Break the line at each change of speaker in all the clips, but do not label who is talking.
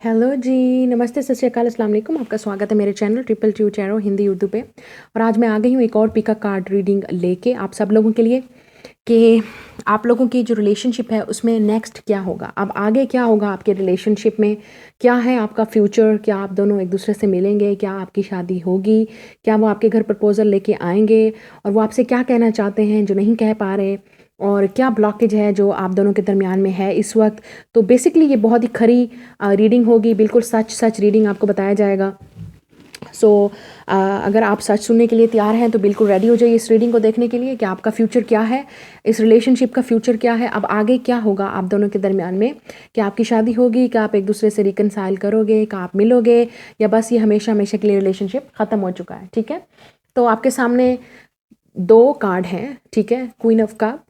Hello जी, नमस्ते, सत श्री अकाल, अस्सलाम वालेकुम। आपका स्वागत है मेरे चैनल ट्रिपल ट्यू टैरो हिंदी उर्दू पे। और आज मैं आ गई हूँ एक और पिका कार्ड रीडिंग लेके आप सब लोगों के लिए कि आप लोगों की जो रिलेशनशिप है उसमें नेक्स्ट क्या होगा, अब आगे क्या होगा आपके रिलेशनशिप में, क्या है आपका फ्यूचर, क्या आप दोनों एक दूसरे से मिलेंगे, क्या आपकी शादी होगी, क्या वो आपके घर प्रपोजल लेके आएंगे और वो आपसे क्या कहना चाहते हैं जो नहीं कह पा रहे, और क्या ब्लॉकेज है जो आप दोनों के दरमियान में है इस वक्त। तो बेसिकली ये बहुत ही खरी रीडिंग होगी, बिल्कुल सच सच रीडिंग आपको बताया जाएगा। सो अगर आप सच सुनने के लिए तैयार हैं तो बिल्कुल रेडी हो जाइए इस रीडिंग को देखने के लिए कि आपका फ्यूचर क्या है, इस रिलेशनशिप का फ्यूचर क्या है, अब आगे क्या होगा आप दोनों के दरमियान में। क्या आपकी शादी होगी, क्या आप एक दूसरे से रिकनसाइल करोगे, क्या आप मिलोगे, या बस ये हमेशा हमेशा के लिए रिलेशनशिप ख़त्म हो चुका है। ठीक है, तो आपके सामने दो कार्ड हैं, ठीक है, queen of cup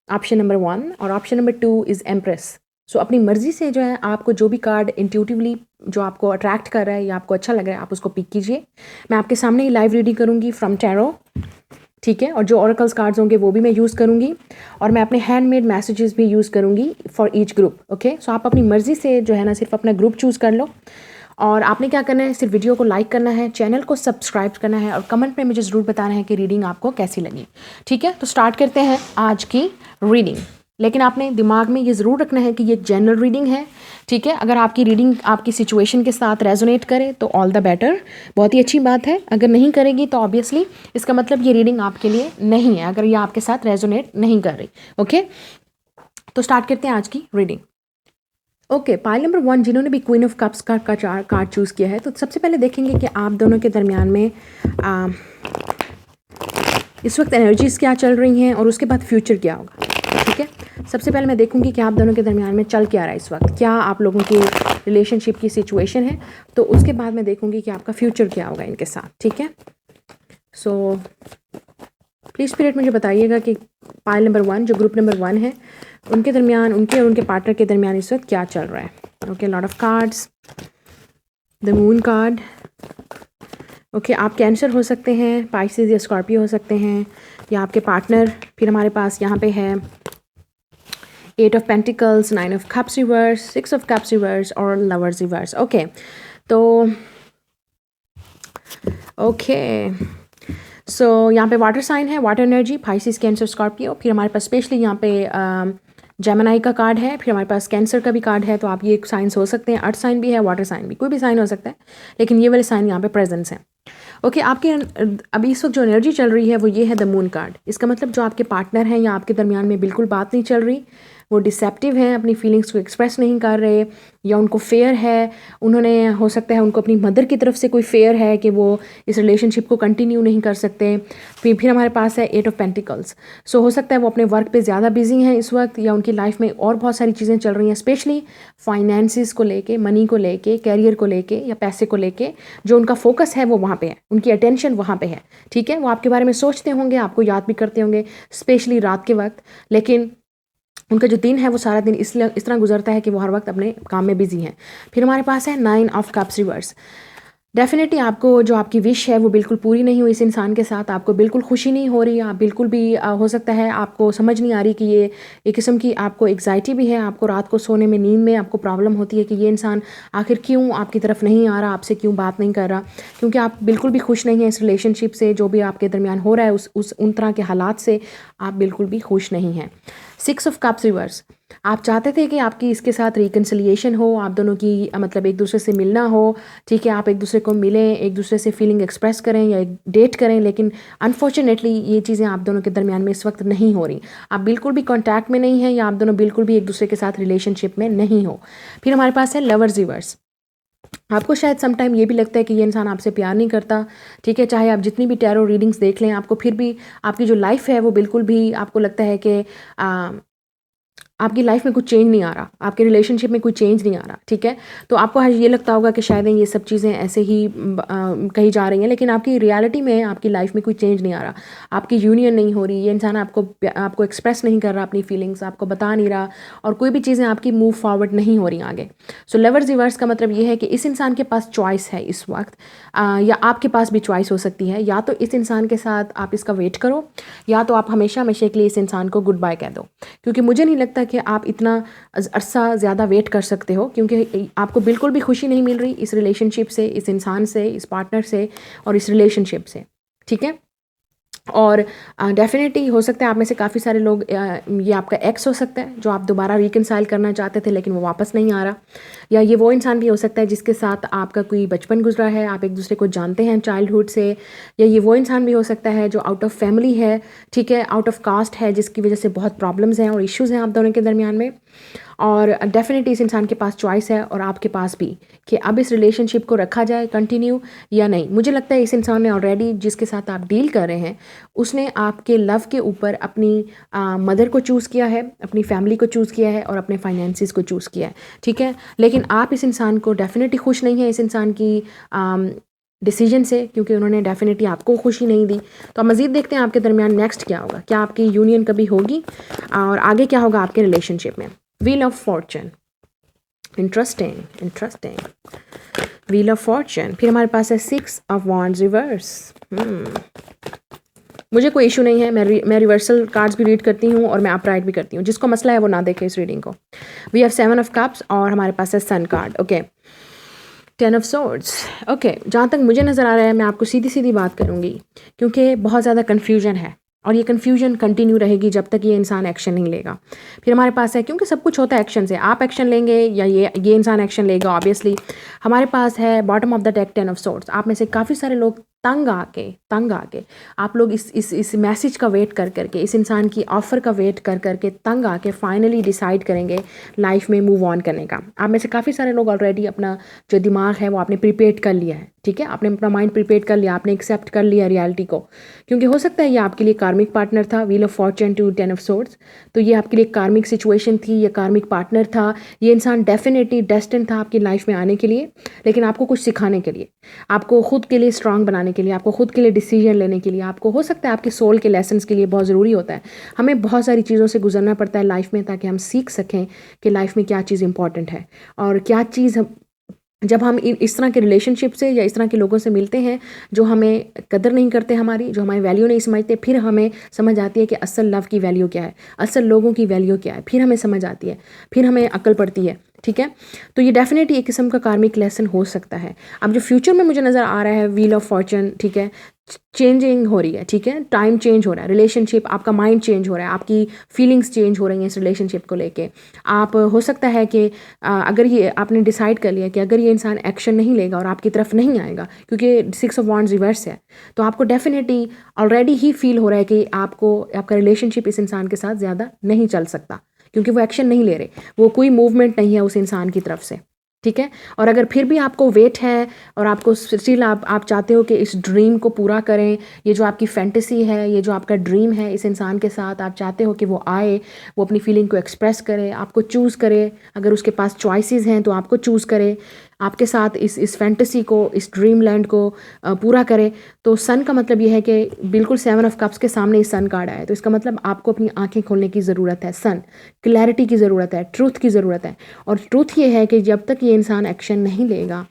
option number 1 और ऑप्शन नंबर 2 इज़ एम्प्रेस। सो अपनी मर्ज़ी से जो है आपको जो भी कार्ड इंट्यूटिवली जो आपको अट्रैक्ट कर रहा है या आपको अच्छा लग रहा है आप उसको पिक कीजिए। मैं आपके सामने ही लाइव रीडिंग करूँगी फ्रॉम टैरो, ठीक है, और जो ऑरेकल्स कार्ड्स होंगे वो भी मैं यूज़ करूँगी और मैं अपने हैंडमेड मैसेजेस भी यूज़ करूँगी फॉर ईच ग्रुप। ओके, सो आप अपनी मर्ज़ी से जो है ना सिर्फ अपना ग्रुप चूज़ कर लो और आपने क्या करना है, सिर्फ वीडियो को लाइक करना है, चैनल को सब्सक्राइब करना है और कमेंट में मुझे ज़रूर बताना है कि रीडिंग आपको कैसी लगी। ठीक है, तो स्टार्ट करते हैं आज की रीडिंग। लेकिन आपने दिमाग में ये ज़रूर रखना है कि ये जनरल रीडिंग है। ठीक है, अगर आपकी रीडिंग आपकी सिचुएशन के साथ रेजोनेट करे तो ऑल द बेटर, बहुत ही अच्छी बात है। अगर नहीं करेगी तो ऑब्वियसली इसका मतलब ये रीडिंग आपके लिए नहीं है, अगर ये आपके साथ रेजोनेट नहीं कर रही। ओके, तो स्टार्ट करते हैं आज की रीडिंग। ओके, पाइल नंबर 1 जिन्होंने भी क्वीन ऑफ कप्स का कार्ड चूज़ किया है, तो सबसे पहले देखेंगे कि आप दोनों के दरमियान में इस वक्त एनर्जीज क्या चल रही हैं और उसके बाद फ्यूचर क्या होगा। ठीक है, सबसे पहले मैं देखूंगी कि आप दोनों के दरमियान में चल क्या रहा है इस वक्त, क्या आप लोगों की रिलेशनशिप की सिचुएशन है, तो उसके बाद मैं देखूंगी कि आपका फ्यूचर क्या होगा इनके साथ। ठीक है, सो प्लीज़ स्पिरिट मुझे बताइएगा कि पाइल नंबर 1 जो ग्रुप नंबर 1 है उनके दरमियान, उनके और उनके पार्टनर के दरमियान इस वक्त क्या चल रहा है। Okay, lot of cards, the moon card. Okay, आप कैंसर हो सकते हैं, पाइसेस या स्कॉर्पियो हो सकते हैं, या आपके पार्टनर। फिर हमारे पास यहाँ पे है 8 of pentacles, 9 of cups reverse, 6 of cups reverse और लवर्स रिवर्स। ओके, तो ओके सो यहाँ पे वाटर साइन है, water energy, Pisces, cancer, Scorpio. फिर हमारे पास स्पेशली यहाँ पे जेमिनी का कार्ड है, फिर हमारे पास कैंसर का भी कार्ड है। तो आप ये साइंस हो सकते हैं, अर्थ साइन भी है, वाटर साइन भी, कोई भी साइन हो सकता है, लेकिन ये वाले साइन यहाँ पे प्रेजेंस हैं। ओके, आपके अभी इस वक्त जो एनर्जी चल रही है वो ये है द मून कार्ड। इसका मतलब जो आपके पार्टनर हैं या आपके दरमियान में बिल्कुल बात नहीं चल रही, वो डिसेप्टिव हैं, अपनी फीलिंग्स को एक्सप्रेस नहीं कर रहे, या उनको फेयर है, उन्होंने हो सकता है उनको अपनी मदर की तरफ से कोई फेयर है कि वो इस रिलेशनशिप को कंटिन्यू नहीं कर सकते। फिर हमारे पास है 8 ऑफ पेंटिकल्स। सो हो सकता है वो अपने वर्क पे ज़्यादा बिजी हैं इस वक्त, या उनकी लाइफ में और बहुत सारी चीज़ें चल रही हैं, स्पेशली फाइनेंसिस को लेके, मनी को लेके, कैरियर को लेके या पैसे को लेके। जो उनका फोकस है वो वहाँ पे है, उनकी अटेंशन वहाँ पे है। ठीक है, वो आपके बारे में सोचते होंगे, आपको याद भी करते होंगे, स्पेशली रात के वक्त, लेकिन उनका जो दिन है वो सारा दिन इस तरह गुजरता है कि वो हर वक्त अपने काम में बिजी हैं। फिर हमारे पास है 9 ऑफ कप्स रिवर्स। डेफिनेटली आपको जो आपकी विश है वो बिल्कुल पूरी नहीं हुई इस इंसान के साथ, आपको बिल्कुल खुशी नहीं हो रही, आप बिल्कुल भी हो सकता है आपको समझ नहीं आ रही कि ये एक किस्म की आपको एग्जाइटी भी है, आपको रात को सोने में, नींद में आपको प्रॉब्लम होती है कि ये इंसान आखिर क्यों आपकी तरफ नहीं आ रहा, आपसे क्यों बात नहीं कर रहा, क्योंकि आप बिल्कुल भी खुश नहीं हैं इस रिलेशनशिप से। जो भी आपके दरमियान हो रहा है उन तरह के हालात से आप बिल्कुल भी खुश नहीं हैं। 6 ऑफ कप्स रिवर्स, आप चाहते थे कि आपकी इसके साथ रिकन्सिलिएशन हो, आप दोनों की मतलब एक दूसरे से मिलना हो। ठीक है, आप एक दूसरे को मिलें, एक दूसरे से फीलिंग एक्सप्रेस करें या एक डेट करें, लेकिन अनफॉर्चुनेटली ये चीज़ें आप दोनों के दरमियान में इस वक्त नहीं हो रही। आप बिल्कुल भी कांटेक्ट में नहीं हैं, या आप दोनों बिल्कुल भी एक दूसरे के साथ रिलेशनशिप में नहीं हो। फिर हमारे पास है लवर्स रिवर्स। आपको शायद सम टाइम ये भी लगता है कि ये इंसान आपसे प्यार नहीं करता। ठीक है, चाहे आप जितनी भी टैरो रीडिंग्स देख लें, आपको फिर भी आपकी जो लाइफ है वो बिल्कुल भी आपको लगता है कि आपकी लाइफ में कुछ चेंज नहीं आ रहा, आपके रिलेशनशिप में कोई चेंज नहीं आ रहा। ठीक है, तो आपको ये लगता होगा कि शायद ये सब चीज़ें ऐसे ही कही जा रही हैं, लेकिन आपकी रियलिटी में आपकी लाइफ में कोई चेंज नहीं आ रहा, आपकी यूनियन नहीं हो रही, ये इंसान आपको एक्सप्रेस नहीं कर रहा अपनी फीलिंग्स, आपको बता नहीं रहा, और कोई भी चीज़ें आपकी मूव फॉरवर्ड नहीं हो रही आगे। सो लवर्स रिवर्स का मतलब ये है कि इस इंसान के पास चॉइस है इस वक्त, या आपके पास भी चॉइस हो सकती है। या तो इस इंसान के साथ आप इसका वेट करो, या तो आप हमेशा हमेशा के लिए इस इंसान को गुड बाय कह दो, क्योंकि मुझे नहीं लगता कि आप इतना अरसा ज़्यादा वेट कर सकते हो, क्योंकि आपको बिल्कुल भी खुशी नहीं मिल रही इस रिलेशनशिप से, इस इंसान से, इस पार्टनर से और इस रिलेशनशिप से, ठीक है। और डेफ़िनेटली हो सकता है आप में से काफ़ी सारे लोग, ये आपका एक्स हो सकता है जो आप दोबारा रिकंसाइल करना चाहते थे लेकिन वो वापस नहीं आ रहा, या ये वो इंसान भी हो सकता है जिसके साथ आपका कोई बचपन गुजरा है, आप एक दूसरे को जानते हैं चाइल्डहुड से, या ये वो इंसान भी हो सकता है जो आउट ऑफ फैमिली है, ठीक है, आउट ऑफ कास्ट है, जिसकी वजह से बहुत प्रॉब्लम्स हैं और इश्यूज़ हैं आप दोनों के दरमियान में। और डेफ़िनेटली इस इंसान के पास चॉइस है और आपके पास भी, कि अब इस रिलेशनशिप को रखा जाए कंटिन्यू या नहीं। मुझे लगता है इस इंसान ने ऑलरेडी, जिसके साथ आप डील कर रहे हैं, उसने आपके लव के ऊपर अपनी मदर को चूज़ किया है, अपनी फैमिली को चूज़ किया है और अपने फाइनेंसिस को चूज़ किया है, ठीक है। लेकिन आप इस इंसान को डेफ़िनेटली खुश नहीं है इस इंसान की डिसीजन से, क्योंकि उन्होंने डेफ़िनेटली आपको खुशी नहीं दी। तो अब मज़ीद देखते हैं आपके दरमियान नेक्स्ट क्या होगा, क्या आपकी यूनियन कभी होगी और आगे क्या होगा आपके रिलेशनशिप में। Wheel of Fortune, interesting interesting, wheel of Fortune. फिर हमारे पास है 6 ऑफ वॉन्ड्स रिवर्स। मुझे कोई इशू नहीं है, मैं रिवर्सल कार्ड्स भी रीड करती हूँ और मैं अपराइट भी करती हूँ, जिसको मसला है वो ना देखे इस रीडिंग को। वी हैव 7 ऑफ कप्स और हमारे पास है sun card, okay. 10 of swords, okay. जहाँ तक मुझे नज़र आ रहा है, मैं आपको सीधी सीधी बात करूँगी, क्योंकि बहुत ज़्यादा कन्फ्यूजन है और ये कन्फ्यूजन कंटिन्यू रहेगी जब तक ये इंसान एक्शन नहीं लेगा। फिर हमारे पास है, क्योंकि सब कुछ होता है एक्शन से, आप एक्शन लेंगे या ये इंसान एक्शन लेगा ऑब्वियसली। हमारे पास है bottom of the deck 10 of swords. आप में से काफ़ी सारे लोग तंग आके आप लोग इस मैसेज का वेट कर करके, इस इंसान की ऑफ़र का वेट कर करके तंग आके फाइनली डिसाइड करेंगे लाइफ में मूव ऑन करने का। आप में से काफ़ी सारे लोग ऑलरेडी अपना जो दिमाग है वो आपने प्रिपेयर कर लिया है, ठीक है, आपने अपना माइंड प्रिपेयर कर लिया, आपने एक्सेप्ट कर लिया रियलिटी को, क्योंकि हो सकता है ये आपके लिए कार्मिक पार्टनर था। Wheel of fortune to 10 of swords, तो ये आपके लिए कार्मिक सिचुएशन थी, ये कार्मिक पार्टनर था, ये इंसान डेफिनेटली डेस्टिन्ड था आपकी लाइफ में आने के लिए, लेकिन आपको कुछ सिखाने के लिए, आपको खुद के लिए स्ट्रांग बनाने के लिए, आपको खुद के लिए डिसीजन लेने के लिए, आपको हो सकता है आपके सोल के लेसन्स के लिए बहुत ज़रूरी होता है। हमें बहुत सारी चीज़ों से गुजरना पड़ता है लाइफ में, ताकि हम सीख सकें कि लाइफ में क्या चीज़ इंपॉर्टेंट है और क्या चीज़ जब हम इस तरह के रिलेशनशिप से या इस तरह के लोगों से मिलते हैं जो हमें कदर नहीं करते, हमारी जो हमारी वैल्यू नहीं समझते, फिर हमें समझ आती है कि असल लव की वैल्यू क्या है, असल लोगों की वैल्यू क्या है, फिर हमें समझ आती है, फिर हमें अक्ल पड़ती है, ठीक है। तो ये डेफिनेटली एक किस्म का कार्मिक लेसन हो सकता है। अब जो फ्यूचर में मुझे नज़र आ रहा है व्हील ऑफ फॉर्चून, ठीक है, चेंजिंग हो रही है, ठीक है, टाइम चेंज हो रहा है, रिलेशनशिप, आपका माइंड चेंज हो रहा है, आपकी फीलिंग्स चेंज हो रही हैं इस रिलेशनशिप को लेके। आप हो सकता है कि अगर ये आपने डिसाइड कर लिया कि अगर ये इंसान एक्शन नहीं लेगा और आपकी तरफ नहीं आएगा, क्योंकि 6 ऑफ वॉन्ड्स रिवर्स है, तो आपको डेफिनेटली ऑलरेडी ही फील हो रहा है कि आपका रिलेशनशिप इस इंसान के साथ ज़्यादा नहीं चल सकता, क्योंकि वो एक्शन नहीं ले रहे, वो कोई मूवमेंट नहीं है उस इंसान की तरफ से, ठीक है। और अगर फिर भी आपको वेट है और आपको स्टिल आप चाहते हो कि इस ड्रीम को पूरा करें, ये जो आपकी फैंटेसी है, ये जो आपका ड्रीम है इस इंसान के साथ, आप चाहते हो कि वो आए, वो अपनी फीलिंग को एक्सप्रेस करे, आपको चूज़ करे, अगर उसके पास चॉइसेस हैं तो आपको चूज़ करे, आपके साथ इस फैंटेसी को, इस ड्रीम लैंड को पूरा करे। तो सन का मतलब ये है कि बिल्कुल 7 ऑफ कप्स के सामने इस सन कार्ड आया, तो इसका मतलब आपको अपनी आंखें खोलने की ज़रूरत है, सन क्लैरिटी की ज़रूरत है, ट्रूथ की ज़रूरत है। और ट्रूथ ये है कि जब तक ये इंसान एक्शन नहीं लेगा,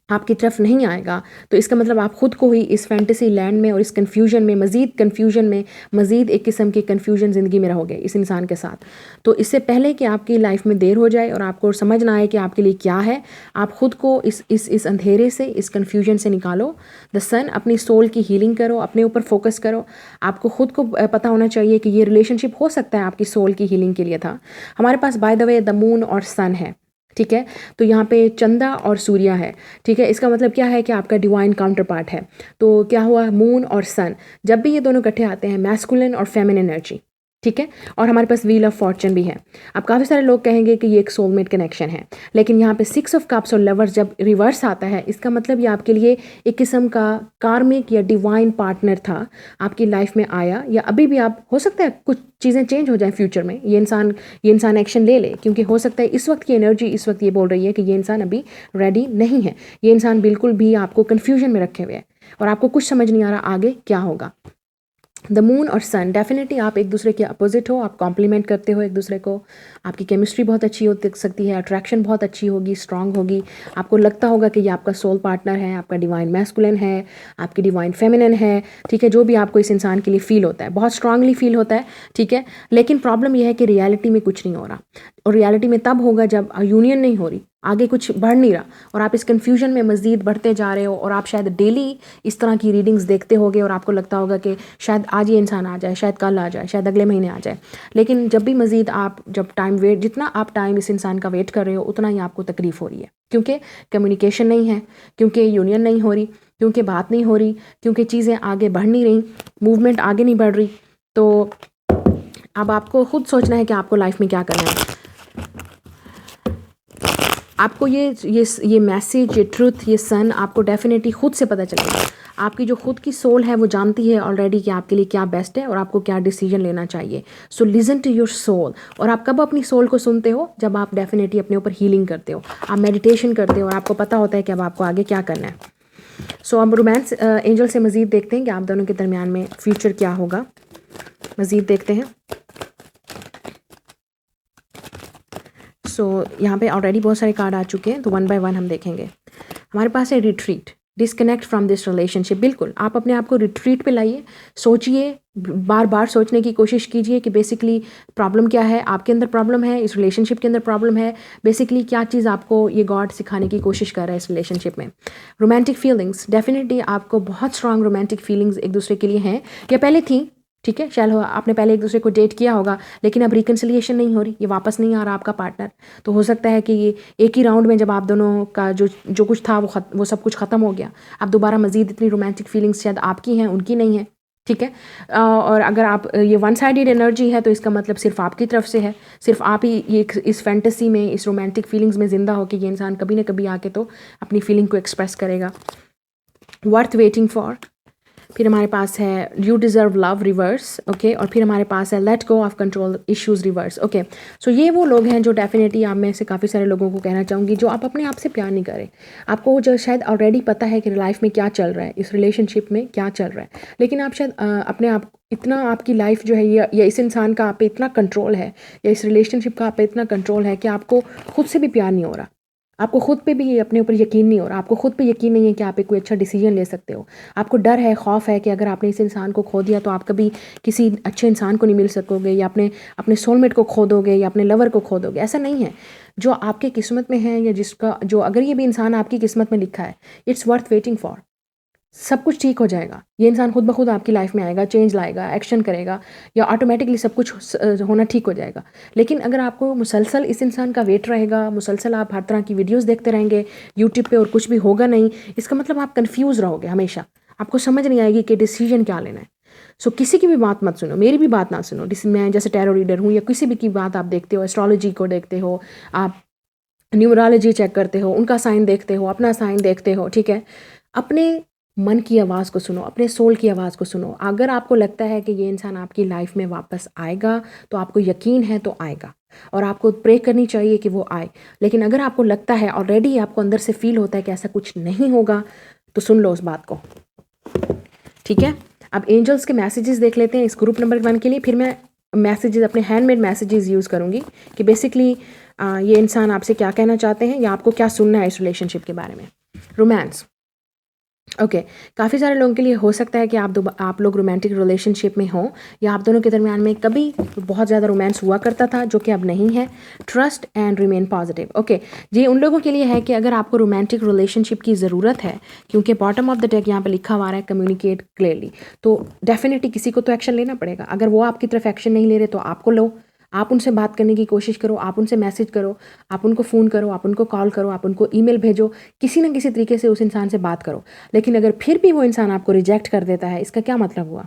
आपकी तरफ नहीं आएगा, तो इसका मतलब आप ख़ुद को ही इस फैंटेसी लैंड में और इस कन्फ्यूजन में, मज़ीद कन्फ्यूजन में, मज़ीद एक किस्म की कन्फ्यूजन ज़िंदगी में रहोगे इस इंसान के साथ। तो इससे पहले कि आपकी लाइफ में देर हो जाए और आपको समझ ना आए कि आपके लिए क्या है, आप ख़ुद को इस अंधेरे से, इस कन्फ्यूजन से निकालो। द सन, अपनी सोल की हीलिंग करो, अपने ऊपर फोकस करो। आपको ख़ुद को पता होना चाहिए कि ये रिलेशनशिप हो सकता है आपकी सोल की हीलिंग के लिए था। हमारे पास by the way the moon और सन है, ठीक है, तो यहाँ पे चंदा और सूर्य है, ठीक है। इसका मतलब क्या है कि आपका डिवाइन काउंटर पार्ट है। तो क्या हुआ, मून और सन, जब भी ये दोनों इकट्ठे आते हैं, मैस्कुलिन और फेमिनिन एनर्जी, ठीक है। और हमारे पास व्हील ऑफ फॉर्चून भी है। अब काफ़ी सारे लोग कहेंगे कि ये एक सोलमेट कनेक्शन है, लेकिन यहाँ पे 6 ऑफ कप्स और लवर्स जब रिवर्स आता है, इसका मतलब ये आपके लिए एक किस्म का कार्मिक या डिवाइन पार्टनर था, आपकी लाइफ में आया, या अभी भी आप, हो सकता है कुछ चीज़ें चेंज हो जाए फ्यूचर में, ये इंसान एक्शन ले ले, क्योंकि हो सकता है इस वक्त की एनर्जी इस वक्त ये बोल रही है कि ये इंसान अभी रेडी नहीं है, ये इंसान बिल्कुल भी आपको कन्फ्यूजन में रखे हुए है और आपको कुछ समझ नहीं आ रहा आगे क्या होगा। द मून और सन, डेफिनेटली आप एक दूसरे के अपोजिट हो, आप कॉम्प्लीमेंट करते हो एक दूसरे को, आपकी केमिस्ट्री बहुत अच्छी हो सकती है, अट्रैक्शन बहुत अच्छी होगी, स्ट्रांग होगी, आपको लगता होगा कि ये आपका सोल पार्टनर है, आपका डिवाइन मैस्कुलिन है, आपकी डिवाइन फेमिनिन है, ठीक है, जो भी आपको इस इंसान के लिए फील होता है, बहुत स्ट्रांगली फील होता है, ठीक है। लेकिन प्रॉब्लम यह है कि रियलिटी में कुछ नहीं हो रहा, और रियलिटी में तब होगा जब यूनियन नहीं हो रही, आगे कुछ बढ़ नहीं रहा, और आप इस कन्फ्यूजन में मज़ीद बढ़ते जा रहे हो, और आप शायद डेली इस तरह की रीडिंग्स देखते होगे और आपको लगता होगा कि शायद आज ये इंसान आ जाए, शायद कल आ जाए, शायद अगले महीने आ जाए। लेकिन जब भी मज़ीद आप जब टाइम वेट, जितना आप टाइम इस इंसान का वेट कर रहे हो, उतना ही आपको तकलीफ़ हो रही है, क्योंकि कम्युनिकेशन नहीं है, क्योंकि यूनियन नहीं हो रही, क्योंकि बात नहीं हो रही, क्योंकि चीज़ें आगे बढ़ नहीं रही, मूवमेंट आगे नहीं बढ़ रही। तो अब आपको खुद सोचना है कि आपको लाइफ में क्या करना है। आपको ये मैसेज, ये ट्रुथ, ये सन आपको डेफिनेटली खुद से पता चलेगा। आपकी जो खुद की सोल है वो जानती है ऑलरेडी कि आपके लिए क्या बेस्ट है और आपको क्या डिसीजन लेना चाहिए। So listen to your soul. और आप कब अपनी सोल को सुनते हो? जब आप डेफिनेटली अपने ऊपर हीलिंग करते हो, आप मेडिटेशन करते हो और आपको पता होता है कि अब आपको आगे क्या करना है। सो अब रोमांस एंजल से मज़ीद देखते हैं कि आप दोनों के दरमियान में फ्यूचर क्या होगा, मज़ीद देखते हैं। सो यहाँ पे ऑलरेडी बहुत सारे कार्ड आ चुके हैं, तो वन बाय वन हम देखेंगे। हमारे पास है retreat, disconnect from this relationship. बिल्कुल आप अपने आप को रिट्रीट पे लाइए, सोचिए, बार बार सोचने की कोशिश कीजिए कि बेसिकली प्रॉब्लम क्या है, आपके अंदर प्रॉब्लम है, इस रिलेशनशिप के अंदर प्रॉब्लम है, बेसिकली क्या चीज़ आपको ये गॉड सिखाने की कोशिश कर रहा है इस रिलेशनशिप में। रोमांटिक फीलिंग्स, डेफिनेटली आपको बहुत स्ट्रांग रोमांटिक फीलिंग्स एक दूसरे के लिए हैं, या पहले थी, ठीक है, शायद आपने पहले एक दूसरे को डेट किया होगा, लेकिन अब रिकन्सिलिएशन नहीं हो रही, ये वापस नहीं आ रहा आपका पार्टनर। तो हो सकता है कि ये एक ही राउंड में जब आप दोनों का जो कुछ था वो सब कुछ ख़त्म हो गया, अब दोबारा मज़ीद इतनी रोमांटिक फीलिंग्स शायद आपकी हैं, उनकी नहीं है, ठीक है। और अगर आप ये वन साइडेड एनर्जी है तो इसका मतलब सिर्फ आपकी तरफ से है, सिर्फ आप ही ये इस फैंटेसी में, इस रोमांटिक फीलिंग्स में ज़िंदा हो कि ये इंसान कभी ना कभी आके तो अपनी फीलिंग को एक्सप्रेस करेगा। वर्थ वेटिंग फॉर, फिर हमारे पास है you deserve love reverse, okay, और फिर हमारे पास है let go of control issues reverse, okay. So ये वो लोग हैं जो डेफिनेटली आप में से काफ़ी सारे लोगों को कहना चाहूँगी जो आप अपने आप से प्यार नहीं करें। आपको जो शायद ऑलरेडी पता है कि लाइफ में क्या चल रहा है, इस रिलेशनशिप में क्या चल रहा है, लेकिन आप शायद अपने आप इतना, आपकी लाइफ जो है या इस इंसान का आप पे इतना कंट्रोल है, या इस रिलेशनशिप का आप पे इतना कंट्रोल है कि आपको खुद से भी प्यार नहीं हो रहा, आपको खुद पे भी अपने ऊपर यकीन नहीं हो रहा, आपको खुद पे यकीन नहीं है कि आप एक कोई अच्छा डिसीजन ले सकते हो। आपको डर है, खौफ है कि अगर आपने इस इंसान को खो दिया तो आप कभी किसी अच्छे इंसान को नहीं मिल सकोगे, या अपने सोलमेट को खो दोगे, या अपने लवर को खो दोगे। ऐसा नहीं है। जो आपके किस्मत में है, या जिसका जो अगर ये भी इंसान आपकी किस्मत में लिखा है, इट्स वर्थ वेटिंग फॉर। सब कुछ ठीक हो जाएगा, ये इंसान खुद ब खुद आपकी लाइफ में आएगा, चेंज लाएगा, एक्शन करेगा, या ऑटोमेटिकली सब कुछ होना ठीक हो जाएगा। लेकिन अगर आपको मुसलसल इस इंसान का वेट रहेगा, मुसलसल आप हर तरह की वीडियोस देखते रहेंगे यूट्यूब पे और कुछ भी होगा नहीं, इसका मतलब आप कंफ्यूज रहोगे हमेशा, आपको समझ नहीं आएगी कि डिसीजन क्या लेना है। सो किसी की भी बात मत सुनो, मेरी भी बात ना सुनो। मैं जैसे टैरो रीडर हूँ, या किसी भी की बात आप देखते हो, एस्ट्रोलॉजी को देखते हो, आप न्यूमरोलॉजी चेक करते हो, उनका साइन देखते हो, अपना साइन देखते हो, ठीक है। अपने मन की आवाज़ को सुनो, अपने सोल की आवाज़ को सुनो। अगर आपको लगता है कि ये इंसान आपकी लाइफ में वापस आएगा, तो आपको यकीन है तो आएगा, और आपको प्रे करनी चाहिए कि वो आए। लेकिन अगर आपको लगता है, ऑलरेडी आपको अंदर से फील होता है कि ऐसा कुछ नहीं होगा, तो सुन लो उस बात को, ठीक है। अब एंजल्स के मैसेजेस देख लेते हैं इस ग्रुप नंबर 1 के लिए। फिर मैं मैसेजेस, अपने हैंडमेड मैसेजेस यूज़ करूँगी कि बेसिकली ये इंसान आपसे क्या कहना चाहते हैं, या आपको क्या सुनना है इस रिलेशनशिप के बारे में। रोमांस, ओके, काफ़ी सारे लोगों के लिए हो सकता है कि आप लोग रोमांटिक रिलेशनशिप में हों, या आप दोनों के दरमियान में कभी बहुत ज़्यादा रोमांस हुआ करता था जो कि अब नहीं है। Trust and remain positive, okay. ये उन लोगों के लिए है कि अगर आपको रोमांटिक रिलेशनशिप की ज़रूरत है, क्योंकि बॉटम ऑफ द डेक यहाँ पे लिखा हुआ है कम्युनिकेट क्लियरली, तो डेफिनेटली किसी को तो एक्शन लेना पड़ेगा। अगर वो आपकी तरफ एक्शन नहीं ले रहे तो आपको लो, आप उनसे बात करने की कोशिश करो, आप उनसे मैसेज करो, आप उनको फ़ोन करो, आप उनको कॉल करो, आप उनको ईमेल भेजो, किसी न किसी तरीके से उस इंसान से बात करो। लेकिन अगर फिर भी वो इंसान आपको रिजेक्ट कर देता है, इसका क्या मतलब हुआ?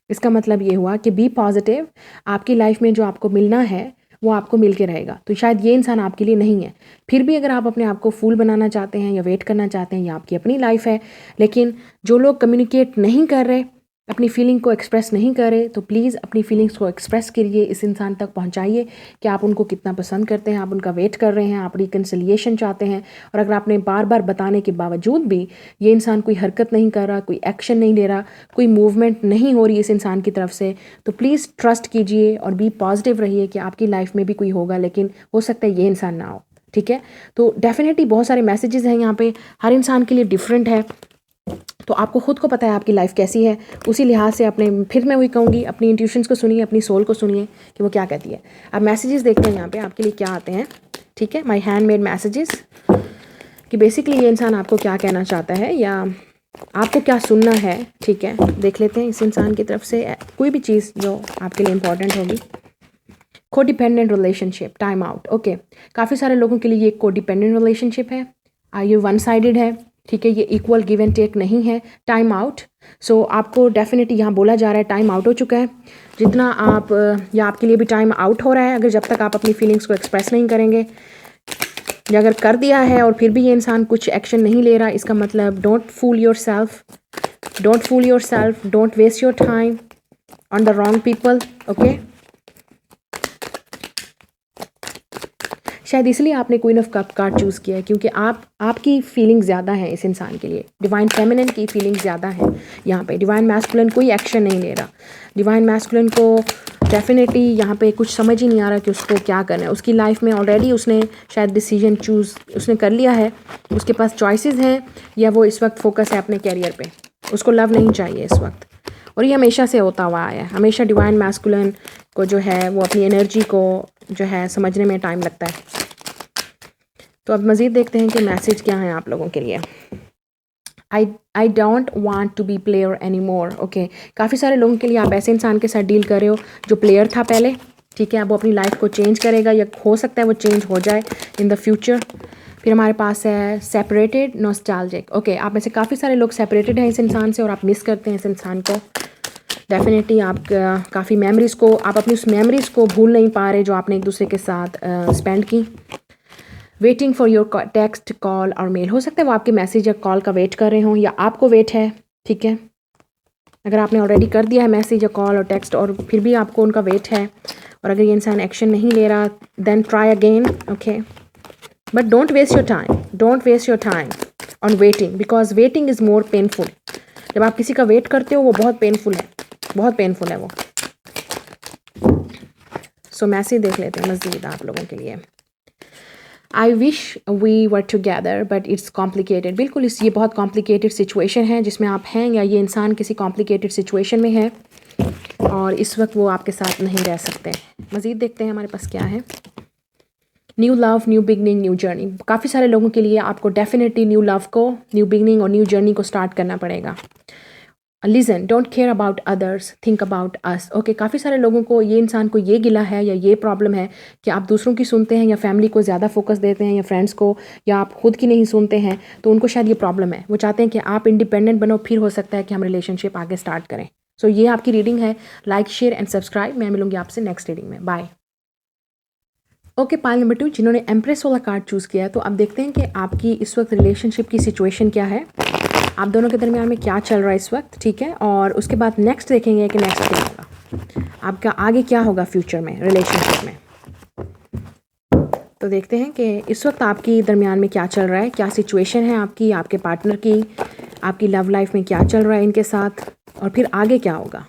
इसका मतलब ये हुआ कि बी पॉजिटिव, आपकी लाइफ में जो आपको मिलना है वो आपको मिल के रहेगा। तो शायद ये इंसान आपके लिए नहीं है। फिर भी अगर आप अपने आप को फूल बनाना चाहते हैं, या वेट करना चाहते हैं, या आपकी अपनी लाइफ है, लेकिन जो लोग कम्युनिकेट नहीं कर रहे, अपनी फीलिंग को एक्सप्रेस नहीं करे तो प्लीज़ अपनी फीलिंग्स को एक्सप्रेस करिए, इस इंसान तक पहुंचाइए कि आप उनको कितना पसंद करते हैं, आप उनका वेट कर रहे हैं, आप रिकन्सिलिएशन चाहते हैं। और अगर आपने बार बार बताने के बावजूद भी ये इंसान कोई हरकत नहीं कर रहा, कोई एक्शन नहीं ले रहा, कोई मूवमेंट नहीं हो रही इस इंसान की तरफ से, तो प्लीज़ ट्रस्ट कीजिए और बी पॉजिटिव रहिए कि आपकी लाइफ में भी कोई होगा, लेकिन हो सकता है ये इंसान ना हो। ठीक है, तो डेफिनेटली बहुत सारे मैसेजेस हैं यहाँ पे, हर इंसान के लिए डिफरेंट है, तो आपको ख़ुद को पता है आपकी लाइफ कैसी है, उसी लिहाज से अपने, फिर मैं वही कहूँगी, अपनी इंट्यूशंस को सुनिए, अपनी सोल को सुनिए कि वो क्या कहती है। अब मैसेजेस देखते हैं यहाँ पे आपके लिए क्या आते हैं। ठीक है, माय हैंडमेड मैसेजेस, कि बेसिकली ये इंसान आपको क्या कहना चाहता है या आपको क्या सुनना है। ठीक है, देख लेते हैं इस इंसान की तरफ से कोई भी चीज़ जो आपके लिए इम्पॉर्टेंट होगी। Codependent relationship, time out. Okay, काफ़ी सारे लोगों के लिए ये कोडिपेंडेंट रिलेशनशिप है, ये वन साइडेड है। ठीक है, ये इक्वल गिव एंड टेक नहीं है, टाइम आउट। सो आपको डेफिनेटली यहाँ बोला जा रहा है टाइम आउट हो चुका है, जितना आप या आपके लिए भी टाइम आउट हो रहा है अगर जब तक आप अपनी फीलिंग्स को एक्सप्रेस नहीं करेंगे, या अगर कर दिया है और फिर भी ये इंसान कुछ एक्शन नहीं ले रहा, इसका मतलब don't fool yourself, don't fool yourself, don't waste your time on the wrong people. Okay, शायद इसलिए आपने queen of cup card choose किया है, क्योंकि आपकी फीलिंग ज़्यादा है इस इंसान के लिए, डिवाइन फेमिनिन की फीलिंग ज़्यादा है यहाँ पे। डिवाइन मैस्कुलिन कोई एक्शन नहीं ले रहा, डिवाइन मैस्कुलिन को डेफिनेटली यहाँ पे कुछ समझ ही नहीं आ रहा कि उसको क्या करना है। उसकी लाइफ में ऑलरेडी उसने शायद डिसीजन चूज़ उसने कर लिया है, उसके पास चॉइसेस हैं, या वो इस वक्त फोकस है अपने कैरियर पे, उसको लव नहीं चाहिए इस वक्त। और ये हमेशा से होता हुआ आया है, हमेशा डिवाइन मैस्कुलिन को जो है वो अपनी एनर्जी को जो है समझने में टाइम लगता है। तो अब मज़ीद देखते हैं कि मैसेज क्या है आप लोगों के लिए। I don't want to be player any more. Okay, काफ़ी सारे लोगों के लिए आप ऐसे इंसान के साथ डील कर रहे हो जो प्लेयर था पहले। ठीक है, अब वो अपनी लाइफ को चेंज करेगा, या हो सकता है वो चेंज हो जाए इन द फ्यूचर। फिर हमारे पास है सेपरेटेड, नॉस्टैल्जिक। ओके, आप में से काफ़ी सारे लोग सेपरेटेड हैं इस इंसान से और आप मिस करते हैं इस इंसान को। डेफिनेटली आप काफ़ी मेमोरीज़ को, आप अपनी उस मेमोरीज़ को भूल नहीं पा रहे जो आपने एक दूसरे के साथ स्पेंड की। Waiting for your text, call और मेल, हो सकता है वो आपके मैसेज या कॉल का वेट कर रहे हों, या आपको वेट है। ठीक है, अगर आपने ऑलरेडी कर दिया है मैसेज या कॉल और टेक्स्ट और फिर भी आपको उनका वेट है, और अगर ये इंसान एक्शन नहीं ले रहा, then try again. Okay, but don't waste your time, don't waste your time on waiting, because waiting is more painful. जब आप किसी का वेट करते हो वो बहुत पेनफुल है, बहुत पेनफुल है वो। सो मैसेज देख लेते हैं मज़ीद आप लोगों के लिए। I wish we were together but it's complicated. बिल्कुल ये बहुत कॉम्प्लिकेटेड सिचुएशन है जिसमें आप हैं, या ये इंसान किसी कॉम्प्लिकेटेड सिचुएशन में है और इस वक्त वो आपके साथ नहीं रह सकते। मज़ीद देखते हैं हमारे पास क्या है। New love, new beginning, new journey. काफ़ी सारे लोगों के लिए आपको डेफिनेटली न्यू लव को, न्यू बिगनिंग और न्यू जर्नी को स्टार्ट करना पड़ेगा। Listen, don't care about others, think about us. Okay, काफ़ी सारे लोगों को, ये इंसान को ये गिला है या ये प्रॉब्लम है कि आप दूसरों की सुनते हैं या फैमिली को ज़्यादा फोकस देते हैं या फ्रेंड्स को, या आप खुद की नहीं सुनते हैं, तो उनको शायद ये प्रॉब्लम है। वो चाहते हैं कि आप इंडिपेंडेंट बनो, फिर हो सकता है कि हम रिलेशनशिप आगे स्टार्ट करें। सो ये आपकी रीडिंग है। Like, share and subscribe. मैं मिलूंगी आपसे नेक्स्ट रीडिंग में। बाय। ओके, पाइल नंबर 2, जिन्होंने एम्प्रेस वाला कार्ड चूज़ किया है, तो अब देखते हैं कि आपकी इस वक्त रिलेशनशिप की सिचुएशन क्या है, आप दोनों के दरमियान में क्या चल रहा है इस वक्त। ठीक है, और उसके बाद नेक्स्ट देखेंगे कि नेक्स्ट क्या होगा, आपका आगे क्या होगा फ्यूचर में रिलेशनशिप में। तो देखते हैं कि इस वक्त आपकी दरमियान में क्या चल रहा है, क्या सिचुएशन है आपकी, आपके पार्टनर की, आपकी लव लाइफ में क्या चल रहा है इनके साथ, और फिर आगे क्या होगा।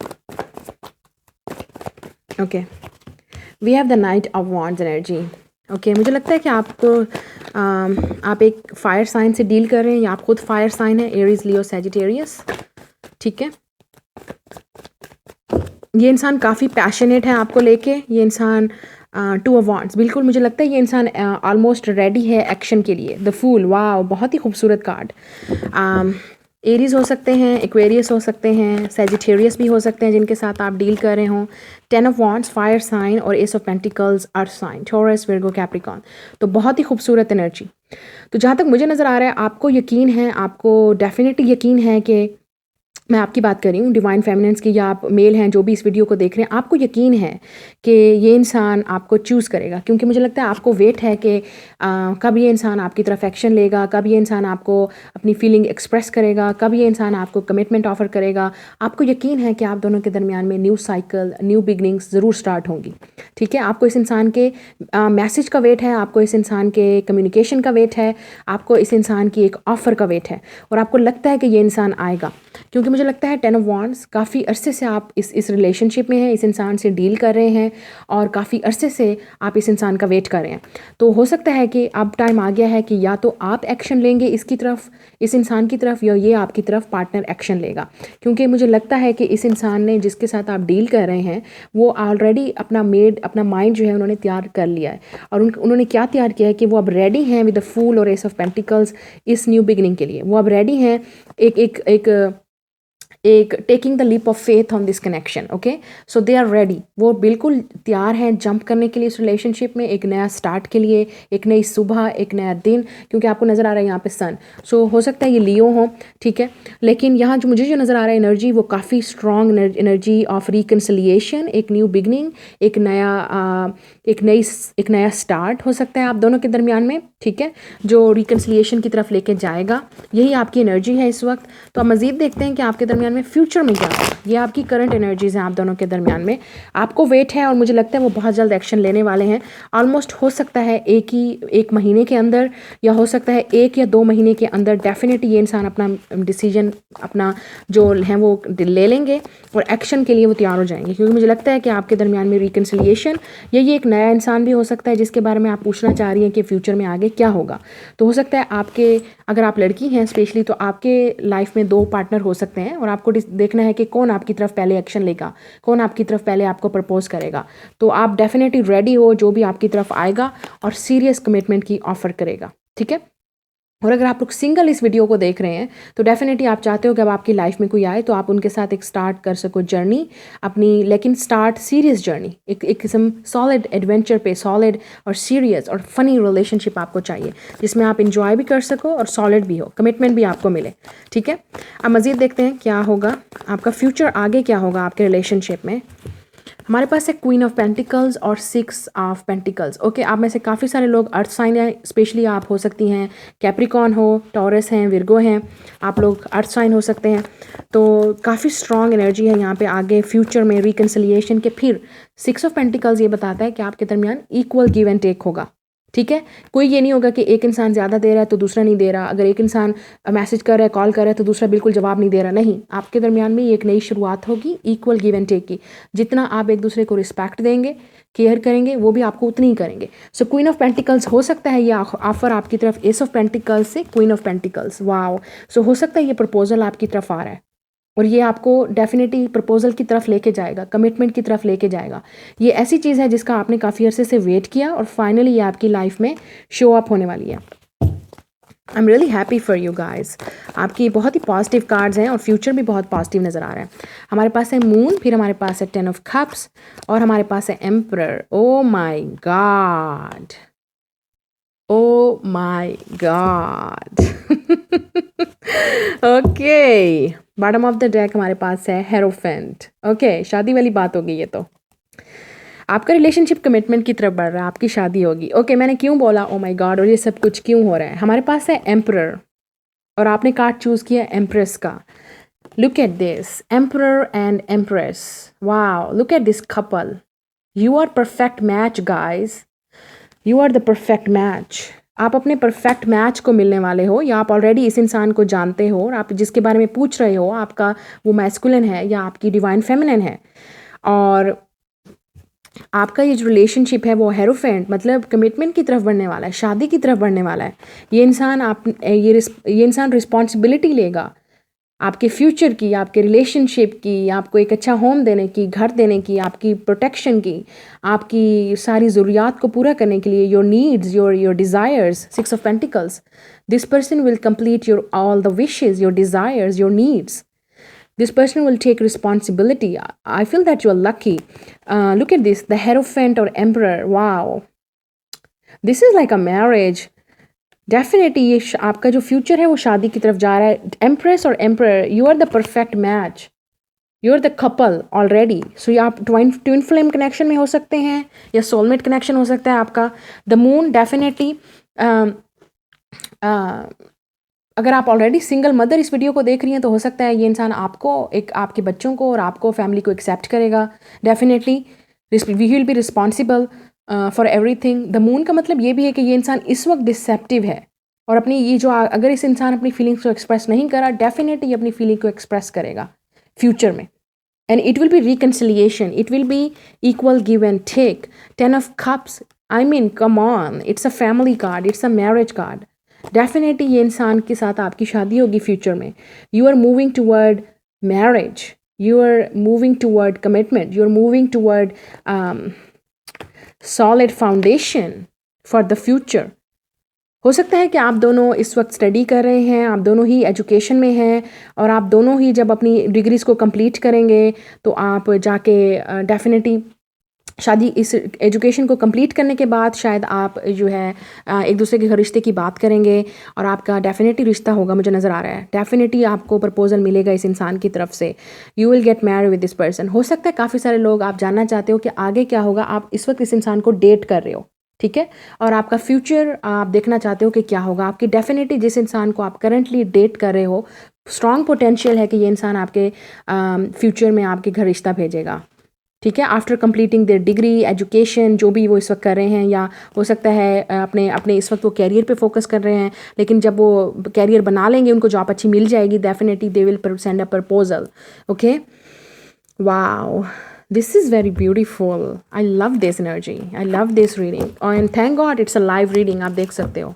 Okay, we have the knight of wands energy. Okay, मुझे लगता है कि आप एक फायर साइन से डील कर रहे हैं, या आप खुद फायर साइन है, एरीज, लियो, सैजिटेरियस। ठीक है, ये इंसान काफ़ी पैशनेट है आपको लेके। ये इंसान टू ऑफ वॉन्ड्स, बिल्कुल मुझे लगता है ये इंसान ऑलमोस्ट रेडी है एक्शन के लिए। द फूल, वाह, बहुत ही खूबसूरत कार्ड। एरीज हो सकते हैं, एक्वेरियस हो सकते हैं, सैजिटेरियस भी हो सकते हैं जिनके साथ आप डील कर रहे हों। 10 ऑफ वॉन्ड्स, फायर साइन, और ace of pentacles, earth sign, Taurus, Virgo, Capricorn. तो बहुत ही खूबसूरत एनर्जी। तो जहाँ तक मुझे नज़र आ रहा है, आपको यकीन है, आपको डेफिनेटली यकीन है कि मैं आपकी बात कर रही हूँ डिवाइन फेमिनिन्स की, या आप मेल हैं जो भी इस वीडियो को देख रहे हैं, आपको यकीन है कि ये इंसान आपको चूज़ करेगा, क्योंकि मुझे लगता है आपको वेट है कि कब ये इंसान आपकी तरफ एक्शन लेगा, कब ये इंसान आपको अपनी फीलिंग एक्सप्रेस करेगा, कब ये इंसान आपको कमिटमेंट ऑफर करेगा। आपको यकीन है कि आप दोनों के दरमियान में न्यू साइकिल, न्यू बिगनिंग्स ज़रूर स्टार्ट होंगी। ठीक है, आपको इस इंसान के मैसेज का वेट है, आपको इस इंसान के कम्युनिकेशन का वेट है, आपको इस इंसान की एक ऑफ़र का वेट है, और आपको लगता है कि ये इंसान आएगा, क्योंकि मुझे लगता है 10 ऑफ वांड्स काफ़ी अरसे से आप इस रिलेशनशिप में हैं, इस इंसान से डील कर रहे हैं, और काफ़ी अरसे से आप इस इंसान का वेट कर रहे हैं। तो हो सकता है कि अब टाइम आ गया है कि या तो आप एक्शन लेंगे इसकी तरफ, इस इंसान की तरफ, या ये आपकी तरफ पार्टनर एक्शन लेगा, क्योंकि मुझे लगता है कि इस इंसान ने जिसके साथ आप डील कर रहे हैं वो ऑलरेडी अपना माइंड जो है उन्होंने तैयार कर लिया है, और उन्होंने क्या तैयार किया है कि वो अब रेडी हैं विद द फूल और एस ऑफ पेंटिकल्स इस न्यू बिगिनिंग के लिए। वो अब रेडी हैं एक एक एक एक taking the leap of faith on this connection. Okay, so they are ready, वो बिल्कुल तैयार हैं जंप करने के लिए इस रिलेशनशिप में, एक नया स्टार्ट के लिए, एक नई सुबह, एक नया दिन, क्योंकि आपको नज़र आ रहा है यहाँ पे सन। सो हो सकता है ये लियो हो, ठीक है, लेकिन यहाँ जो मुझे नज़र आ रहा है एनर्जी, वो काफ़ी स्ट्रॉन्ग एनर्जी ऑफ रिकन्सिलिएशन, एक न्यू बिगनिंग, एक नया स्टार्ट हो सकता है आप दोनों के दरमियान में, ठीक है, जो रिकन्सिलिएशन की तरफ लेके जाएगा। यही आपकी एनर्जी है इस वक्त। तो आप मज़ीद देखते हैं कि आपके दरमियान में फ्यूचर में क्या होगा। ये आपकी करंट एनर्जीज़ हैं आप दोनों के दरमियान में। आपको वेट है, और मुझे लगता है वो बहुत जल्द एक्शन लेने वाले हैं। ऑलमोस्ट हो सकता है एक महीने के अंदर, या हो सकता है 1 या 2 महीने के अंदर डेफिनेटली ये इंसान अपना डिसीजन, अपना जो है वो ले लेंगे, और एक्शन के लिए वो तैयार हो जाएंगे, क्योंकि मुझे लगता है कि आपके दरमियान में रिकन्सिलिएशन, या ये एक नया इंसान भी हो सकता है जिसके बारे में आप पूछना चाह रही हैं कि फ्यूचर में आगे क्या होगा। तो हो सकता है अगर आप लड़की हैं स्पेशली, तो आपके लाइफ में 2 पार्टनर हो सकते हैं, और आपको देखना है कि कौन आपकी तरफ पहले एक्शन लेगा, कौन आपकी तरफ पहले आपको प्रपोज करेगा। तो आप डेफिनेटली रेडी हो जो भी आपकी तरफ आएगा और सीरियस कमिटमेंट की ऑफर करेगा, ठीक है। और अगर आप लोग सिंगल इस वीडियो को देख रहे हैं, तो डेफिनेटली आप चाहते हो कि अब आपकी लाइफ में कोई आए तो आप उनके साथ एक स्टार्ट कर सको जर्नी अपनी, लेकिन स्टार्ट सीरियस जर्नी, एक किस्म सॉलिड एडवेंचर पे, सॉलिड और सीरियस और फनी रिलेशनशिप आपको चाहिए, जिसमें आप इंजॉय भी कर सको और सॉलिड भी हो, कमिटमेंट भी आपको मिले, ठीक है। अब मज़ीद देखते हैं क्या होगा, आपका फ्यूचर आगे क्या होगा आपके रिलेशनशिप में। हमारे पास है क्वीन ऑफ पेंटिकल्स और 6 ऑफ पेंटिकल्स। ओके, आप में से काफ़ी सारे लोग अर्थ साइन हैं, स्पेशली आप हो सकती हैं कैप्रिकॉन हो, टॉरस हैं, विर्गो हैं, आप लोग अर्थ साइन हो सकते हैं। तो काफ़ी स्ट्रॉन्ग एनर्जी है यहाँ पे आगे फ्यूचर में रिकन्सिलिएशन के। फिर 6 ऑफ पेंटिकल्स ये बताता है कि आपके दरमियान इक्वल गिव एंड टेक होगा, ठीक है। कोई ये नहीं होगा कि एक इंसान ज़्यादा दे रहा है तो दूसरा नहीं दे रहा, अगर एक इंसान मैसेज कर रहा है, कॉल कर रहा है, तो दूसरा बिल्कुल जवाब नहीं दे रहा। नहीं, आपके दरमियान में एक नई शुरुआत होगी इक्वल गिव एंड टेक की। जितना आप एक दूसरे को रिस्पेक्ट देंगे, केयर करेंगे, वो भी आपको उतनी ही करेंगे। सो क्वीन ऑफ पेंटिकल्स हो सकता है ये ऑफर आपकी तरफ एस ऑफ पेंटिकल्स से क्वीन ऑफ पेंटिकल्स। वाओ, सो हो सकता है ये प्रपोजल आपकी तरफ आ रहा है, और ये आपको डेफिनेटली प्रपोजल की तरफ लेके जाएगा, कमिटमेंट की तरफ लेके जाएगा। ये ऐसी चीज़ है जिसका आपने काफ़ी अरसे से वेट किया, और फाइनली ये आपकी लाइफ में शो अप होने वाली है। I am really happy for you guys. आपकी बहुत ही पॉजिटिव कार्ड्स हैं, और फ्यूचर भी बहुत पॉजिटिव नज़र आ रहा है। हमारे पास है मून, फिर हमारे पास है 10 ऑफ कप्स, और हमारे पास है emperor. Oh my God, oh my God. Okay, bottom of the deck हमारे पास है हेरोफेंट। ओके, शादी वाली बात होगी ये तो। आपका रिलेशनशिप कमिटमेंट की तरफ बढ़ रहा है, आपकी शादी होगी। ओके, मैंने क्यों बोला ओ माय गॉड और ये सब कुछ क्यों हो रहा है। हमारे पास है एम्परर, और आपने कार्ड चूज़ किया एम्प्रेस का। Look at this, emperor and empress. Wow, look at this couple. You are perfect match guys, you are the perfect match. आप अपने परफेक्ट मैच को मिलने वाले हो, या आप ऑलरेडी इस इंसान को जानते हो, और आप जिसके बारे में पूछ रहे हो आपका वो मैस्कुलिन है या आपकी डिवाइन फेमिनिन है, और आपका ये जो रिलेशनशिप है वो हेरोफेंट मतलब कमिटमेंट की तरफ बढ़ने वाला है, शादी की तरफ बढ़ने वाला है। ये इंसान रिस्पॉन्सिबिलिटी लेगा आपके फ्यूचर की, आपके रिलेशनशिप की, आपको एक अच्छा होम देने की, घर देने की, आपकी प्रोटेक्शन की, आपकी सारी ज़रूरियात को पूरा करने के लिए, your needs, your desires. 6 of pentacles, this person will complete your all the wishes, your desires, your needs. This person will take responsibility. I feel that you are lucky. Look at this, the Hierophant or Emperor. Wow. This is like a marriage. Definitely ये आपका जो future है वो शादी की तरफ जा रहा है। एम्प्रेस और emperor, you are the perfect match, you are the couple already. So ये आप ट्विन फ्लेम कनेक्शन में हो सकते हैं या सोलमेट कनेक्शन हो सकता है आपका। द मून डेफिनेटली, अगर आप ऑलरेडी सिंगल मदर इस वीडियो को देख रही हैं तो हो सकता है ये इंसान आपको, एक आपके बच्चों को और आपको फैमिली को एक्सेप्ट करेगा। Definitely we will be responsible for everything. The moon का मतलब ये भी है कि ये इंसान इस वक्त डिसेप्टिव है और अपनी ये जो, अगर इस इंसान अपनी फीलिंग्स को एक्सप्रेस नहीं करा, डेफिनेटली अपनी फीलिंग को एक्सप्रेस करेगा फ्यूचर में। And it will be reconciliation. It will be equal give and take. 10 of Cups. I mean, come on. It's a family card. It's a marriage card. Definitely ये इंसान के साथ आपकी शादी होगी फ्यूचर में. You are moving toward marriage. You are moving toward commitment. You are moving toward solid foundation for the future. हो सकता है कि आप दोनों इस वक्त स्टडी कर रहे हैं, आप दोनों ही एजुकेशन में हैं और आप दोनों ही जब अपनी डिग्रीज़ को कंप्लीट करेंगे तो आप जाके डेफिनेटली शादी, इस एजुकेशन को कंप्लीट करने के बाद शायद आप जो है एक दूसरे के रिश्ते की बात करेंगे और आपका डेफिनेटली रिश्ता होगा, मुझे नज़र आ रहा है। डेफिनेटली आपको प्रपोजल मिलेगा इस इंसान की तरफ से। You will get married with this person. हो सकता है काफ़ी सारे लोग आप जानना चाहते हो कि आगे क्या होगा। आप इस वक्त इस इंसान को डेट कर रहे हो, ठीक है, और आपका फ्यूचर आप देखना चाहते हो कि क्या होगा। आपकी डेफिनेटली जिस इंसान को आप करंटली डेट कर रहे हो, स्ट्रॉन्ग पोटेंशियल है कि ये इंसान आपके फ्यूचर में आपके घर रिश्ता भेजेगा, ठीक है। After completing there degree, education, जो भी वो इस वक्त कर रहे हैं, या हो सकता है अपने इस वक्त वो कैरियर पे फोकस कर रहे हैं, लेकिन जब वो कैरियर बना लेंगे, उनको जॉब अच्छी मिल जाएगी, definitely they will send a proposal. Okay, wow, this is very beautiful. I love this energy. I love this reading. And thank God it's a live reading. आप देख सकते हो।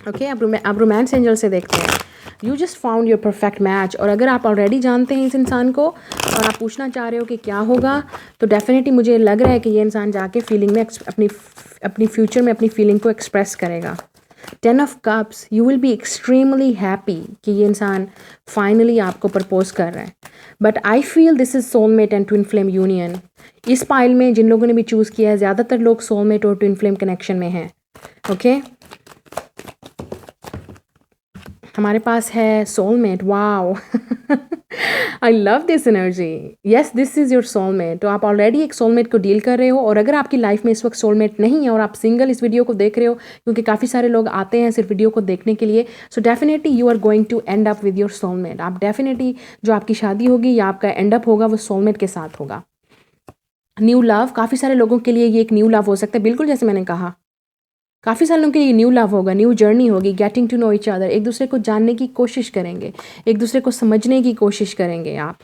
Okay, अब रोमांस एंजल से देखते हैं। You just found your perfect match. और अगर आप ऑलरेडी जानते हैं इस इंसान को और आप पूछना चाह रहे हो कि क्या होगा, तो डेफिनेटली मुझे लग रहा है कि ये इंसान जाके फीलिंग में अपनी फ्यूचर में अपनी फीलिंग को एक्सप्रेस करेगा। 10 of Cups, you will be extremely happy कि ये इंसान फाइनली आपको प्रपोज कर रहा है। But I feel this is soulmate and twin flame union. इस पाइल में जिन लोगों ने भी चूज़ किया है, ज़्यादातर लोग सोलमेट और ट्विन फ्लेम कनेक्शन में हैं। ओके, हमारे पास है soulmate. Wow, I love this energy. Yes, this is your soulmate. तो आप ऑलरेडी एक सोलमेट को डील कर रहे हो, और अगर आपकी लाइफ में इस वक्त सोलमेट नहीं है और आप सिंगल इस वीडियो को देख रहे हो, क्योंकि काफ़ी सारे लोग आते हैं सिर्फ वीडियो को देखने के लिए, so definitely you are going to end up with your soulmate. आप डेफिनेटली जो आपकी शादी होगी या आपका एंड अप होगा वो सोलमेट के साथ होगा। न्यू लव, काफ़ी सारे लोगों के लिए ये एक न्यू लव हो सकता है, बिल्कुल जैसे मैंने कहा। काफ़ी सारे लोगों के लिए न्यू लव होगा, न्यू जर्नी होगी, getting to know each other. एक दूसरे को जानने की कोशिश करेंगे, एक दूसरे को समझने की कोशिश करेंगे आप,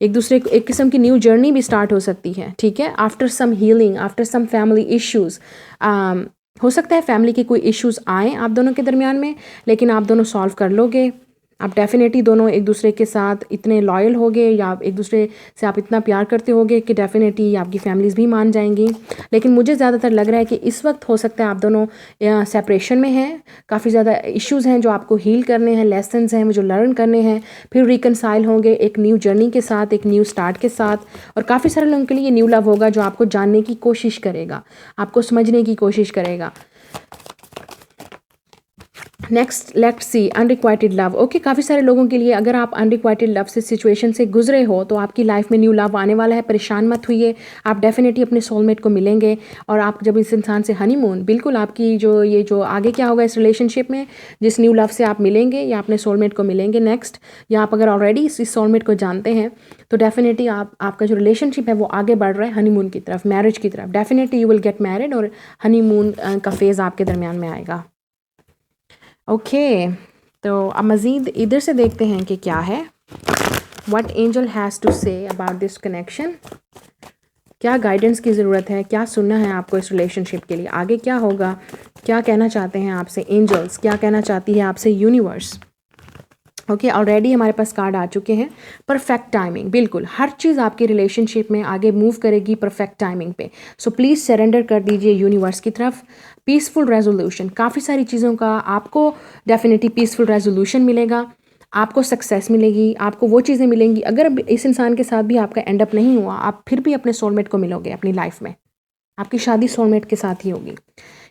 एक दूसरे को, एक किस्म की न्यू जर्नी भी स्टार्ट हो सकती है, ठीक है। After some healing, after some family issues, हो सकता है फैमिली के कोई इश्यूज़ आएँ आप दोनों के दरमियान में, लेकिन आप दोनों सॉल्व कर लोगे। आप डेफिनेटली दोनों एक दूसरे के साथ इतने लॉयल होगे, या एक दूसरे से आप इतना प्यार करते होगे कि डेफिनेटली आपकी फैमिलीज़ भी मान जाएंगी। लेकिन मुझे ज़्यादातर लग रहा है कि इस वक्त हो सकता है आप दोनों सेपरेशन में हैं, काफ़ी ज़्यादा इश्यूज़ हैं जो आपको हील करने हैं, लेसन्स हैं वो जो लर्न करने हैं, फिर रिकनसाइल होंगे एक न्यू जर्नी के साथ, एक न्यू स्टार्ट के साथ। और काफ़ी सारे लोगों के लिए न्यू लव होगा जो आपको जानने की कोशिश करेगा, आपको समझने की कोशिश करेगा। Next let's see unrequited love. Okay, काफ़ी सारे लोगों के लिए अगर आप अनरिक्वाइटेड लव से सिचुएशन से गुजरे हो तो आपकी लाइफ में न्यू लव आने वाला है। परेशान मत होइए, आप डेफिनेटली अपने सोलमेट को मिलेंगे। और आप जब इस इंसान से हनीमून, बिल्कुल आपकी जो आगे क्या होगा इस रिलेशनशिप में, जिस न्यू लव से आप मिलेंगे या अपने सोलमेट को मिलेंगे नेक्स्ट, या आप अगर ऑलरेडी इस सोलमेट को जानते हैं तो डेफिनेटली आपका जो रिलेशनशिप है वो आगे बढ़ रहा है हनीमून की तरफ, मैरिज की तरफ। Definitely you will get married और हनीमून का फेज़ आपके दरमियान में आएगा। ओके, तो अब मज़ीद इधर से देखते हैं कि क्या है, what angel has to say about this connection. क्या गाइडेंस की ज़रूरत है, क्या सुनना है आपको इस रिलेशनशिप के लिए, आगे क्या होगा, क्या कहना चाहते हैं आपसे एंजल्स, क्या कहना चाहती है आपसे यूनिवर्स। ओके, ऑलरेडी हमारे पास कार्ड आ चुके हैं। परफेक्ट टाइमिंग, बिल्कुल हर चीज़ आपकी रिलेशनशिप में आगे मूव करेगी परफेक्ट टाइमिंग पे। सो प्लीज़ सरेंडर कर दीजिए यूनिवर्स की तरफ। पीसफुल रेजोल्यूशन, काफ़ी सारी चीज़ों का आपको डेफिनेटली पीसफुल रेजोल्यूशन मिलेगा, आपको सक्सेस मिलेगी, आपको वो चीज़ें मिलेंगी। अगर इस इंसान के साथ भी आपका एंड अप नहीं हुआ, आप फिर भी अपने सोलमेट को मिलोगे अपनी लाइफ में। आपकी शादी सोलमेट के साथ ही होगी।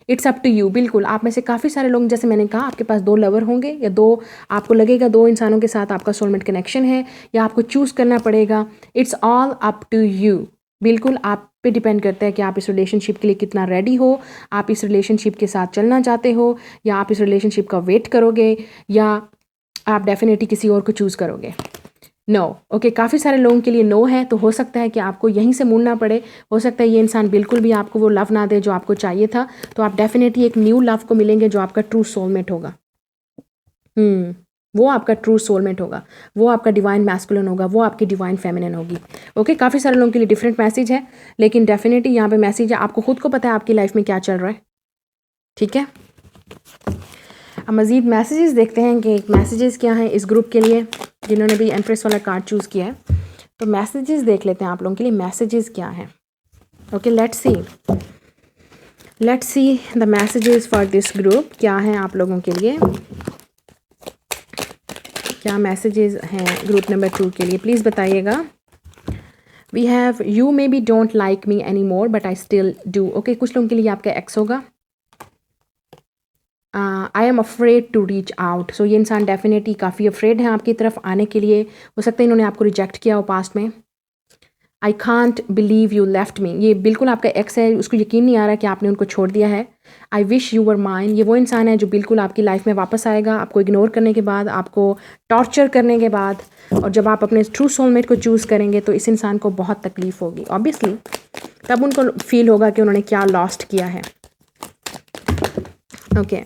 It's up to you. बिल्कुल, आप में से काफ़ी सारे लोग, जैसे मैंने कहा, आपके पास 2 लवर होंगे या 2, आपको लगेगा 2 इंसानों के साथ आपका सोलमेट कनेक्शन है, या आपको चूज़ करना पड़ेगा। It's all up to you. बिल्कुल आप पे डिपेंड करता है कि आप इस रिलेशनशिप के लिए कितना रेडी हो, आप इस रिलेशनशिप के साथ चलना चाहते हो, या आप इस रिलेशनशिप का वेट करोगे, या आप डेफिनेटली किसी और को चूज़ करोगे। नो, ओके, काफ़ी सारे लोगों के लिए नो है, तो हो सकता है कि आपको यहीं से मुड़ना पड़े। हो सकता है ये इंसान बिल्कुल भी आपको वो लव ना दे जो आपको चाहिए था, तो आप डेफिनेटली एक न्यू लव को मिलेंगे जो आपका ट्रू सोलमेट होगा। वो आपका ट्रू सोलमेट होगा, वो आपका डिवाइन मैस्कुलिन होगा, वो आपकी डिवाइन फेमिनिन होगी। ओके, काफ़ी सारे लोगों के लिए डिफरेंट मैसेज है, लेकिन डेफिनेटली यहाँ पे मैसेज है, आपको खुद को पता है आपकी लाइफ में क्या चल रहा है। ठीक है, अब मज़ीद मैसेजेस देखते हैं कि मैसेजेस क्या हैं इस ग्रुप के लिए जिन्होंने भी एम्प्रेस वाला कार्ड चूज़ किया है। तो मैसेजेस देख लेते हैं आप लोगों के लिए मैसेजेस क्या हैं। Okay, let's see the messages for this group. क्या हैं आप लोगों के लिए, क्या मैसेजेस हैं ग्रुप नंबर 2 के लिए, प्लीज़ बताइएगा। We have you maybe don't like me any more but I still do. Okay, कुछ लोगों के लिए आपका एक्स होगा। I am afraid to reach out. So ये इंसान डेफिनेटली काफ़ी अफ्रेड है आपकी तरफ आने के लिए। हो सकता है इन्होंने आपको रिजेक्ट किया हो पास्ट में। I can't believe you left me, ये बिल्कुल आपका एक्स है, उसको यकीन नहीं आ रहा कि आपने उनको छोड़ दिया है। I wish you were mine, ये वो इंसान है जो बिल्कुल आपकी लाइफ में वापस आएगा आपको इग्नोर करने के बाद, आपको टॉर्चर करने के बाद, और जब आप अपने ट्रू सोलमेट को चूज़ करेंगे तो इस इंसान को बहुत तकलीफ़ होगी ऑब्वियसली। तब उनको फील होगा कि उन्होंने क्या लॉस्ट किया है। Okay,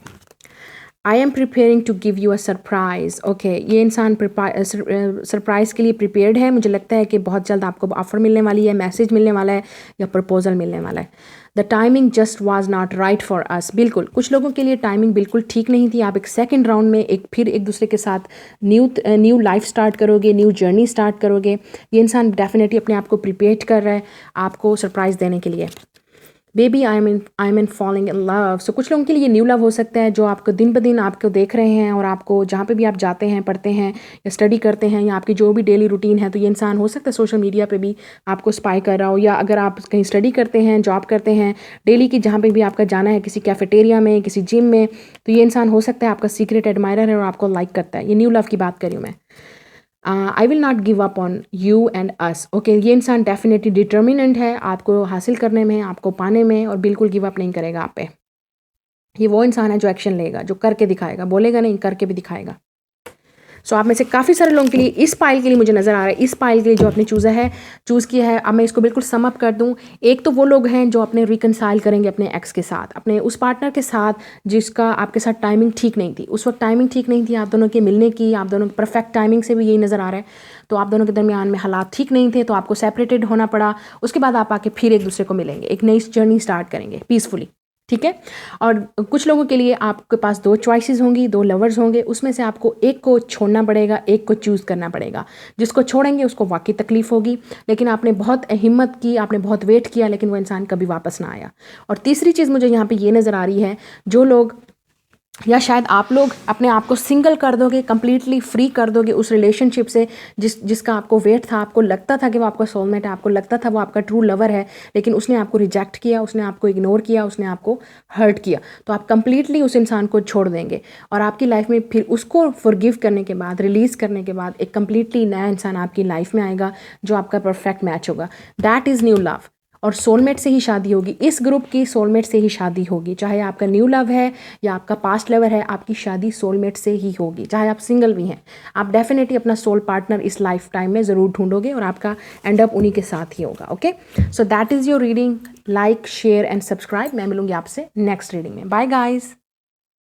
I am preparing to give you a surprise. Okay, ये इंसान सरप्राइज़ के लिए प्रिपेयर्ड है। मुझे लगता है कि बहुत जल्द आपको ऑफ़र मिलने वाली है, मैसेज मिलने वाला है, या प्रपोजल मिलने वाला है। The timing just was not right for us. बिल्कुल, कुछ लोगों के लिए टाइमिंग बिल्कुल ठीक नहीं थी। आप एक सेकंड राउंड में फिर एक दूसरे के साथ न्यू लाइफ स्टार्ट करोगे, न्यू जर्नी स्टार्ट करोगे। ये इंसान डेफिनेटली अपने आप को प्रिपेयर कर रहा है आपको सरप्राइज़ देने के लिए। Baby I am in falling in love. So कुछ लोगों के लिए न्यू लव हो सकता है जो आपको दिन ब दिन आपको देख रहे हैं, और आपको जहाँ पे भी आप जाते हैं, पढ़ते हैं या स्टडी करते हैं, या आपकी जो भी डेली रूटीन है, तो ये इंसान हो सकता है सोशल मीडिया पे भी आपको स्पाई कर रहा हो, या अगर आप कहीं स्टडी करते हैं, जॉब करते हैं, डेली की जहाँ पे भी आपका जाना है, किसी कैफेटेरिया में, किसी जिम में, तो ये इंसान हो सकता है आपका सीक्रेट एडमायरर है और आपको लाइक करता है। ये न्यू लव की बात कर रही हूँ मैं। I will not give up on you and us. Okay, ये इंसान डेफिनेटली डिटर्मिनेंट है आपको हासिल करने में, आपको पाने में, और बिल्कुल गिव अप नहीं करेगा आप पे। ये वो इंसान है जो एक्शन लेगा, जो करके दिखाएगा, बोलेगा नहीं, करके भी दिखाएगा। सो आप में से काफ़ी सारे लोगों के लिए इस पाइल के लिए मुझे नज़र आ रहा है, इस पाइल के लिए जो आपने चूज़ किया है। अब मैं इसको बिल्कुल सम अप कर दूं। एक तो वो लोग हैं जो अपने रिकनसाइल करेंगे अपने एक्स के साथ, अपने उस पार्टनर के साथ जिसका आपके साथ टाइमिंग ठीक नहीं थी, उस वक्त टाइमिंग ठीक नहीं थी आप दोनों के मिलने की, आप दोनों की परफेक्ट टाइमिंग से भी यही नज़र आ रहा है। तो आप दोनों के दरमियान में हालात ठीक नहीं थे, तो आपको सेपरेटेड होना पड़ा। उसके बाद आप आके फिर एक दूसरे को मिलेंगे, एक नई जर्नी स्टार्ट करेंगे पीसफुली। ठीक है, और कुछ लोगों के लिए आपके पास 2 चॉइसेस होंगी, 2 लवर्स होंगे, उसमें से आपको एक को छोड़ना पड़ेगा, एक को चूज़ करना पड़ेगा। जिसको छोड़ेंगे उसको वाकई तकलीफ़ होगी, लेकिन आपने बहुत हिम्मत की, आपने बहुत वेट किया, लेकिन वो इंसान कभी वापस ना आया। और तीसरी चीज़ मुझे यहाँ पे ये नज़र आ रही है, जो लोग, या शायद आप लोग अपने आप को सिंगल कर दोगे, कंप्लीटली फ्री कर दोगे उस रिलेशनशिप से जिसका आपको वेट था, आपको लगता था कि वो आपका सोलमेट है, आपको लगता था वो आपका ट्रू लवर है, लेकिन उसने आपको रिजेक्ट किया, उसने आपको इग्नोर किया, उसने आपको हर्ट किया। तो आप कंप्लीटली उस इंसान को छोड़ देंगे, और आपकी लाइफ में फिर उसको फॉरगिव करने के बाद, रिलीज़ करने के बाद, एक कंप्लीटली नया इंसान आपकी लाइफ में आएगा जो आपका परफेक्ट मैच होगा। That is new love. और सोलमेट से ही शादी होगी, इस ग्रुप की सोलमेट से ही शादी होगी। चाहे आपका न्यू लव है या आपका पास्ट लवर है, आपकी शादी सोलमेट से ही होगी। चाहे आप सिंगल भी हैं, आप डेफिनेटली अपना सोल पार्टनर इस लाइफ टाइम में ज़रूर ढूंढोगे, और आपका एंड अप उन्हीं के साथ ही होगा। Okay, so that is your reading. Like, share and subscribe. मैं मिलूंगी आपसे नेक्स्ट रीडिंग में। Bye guys.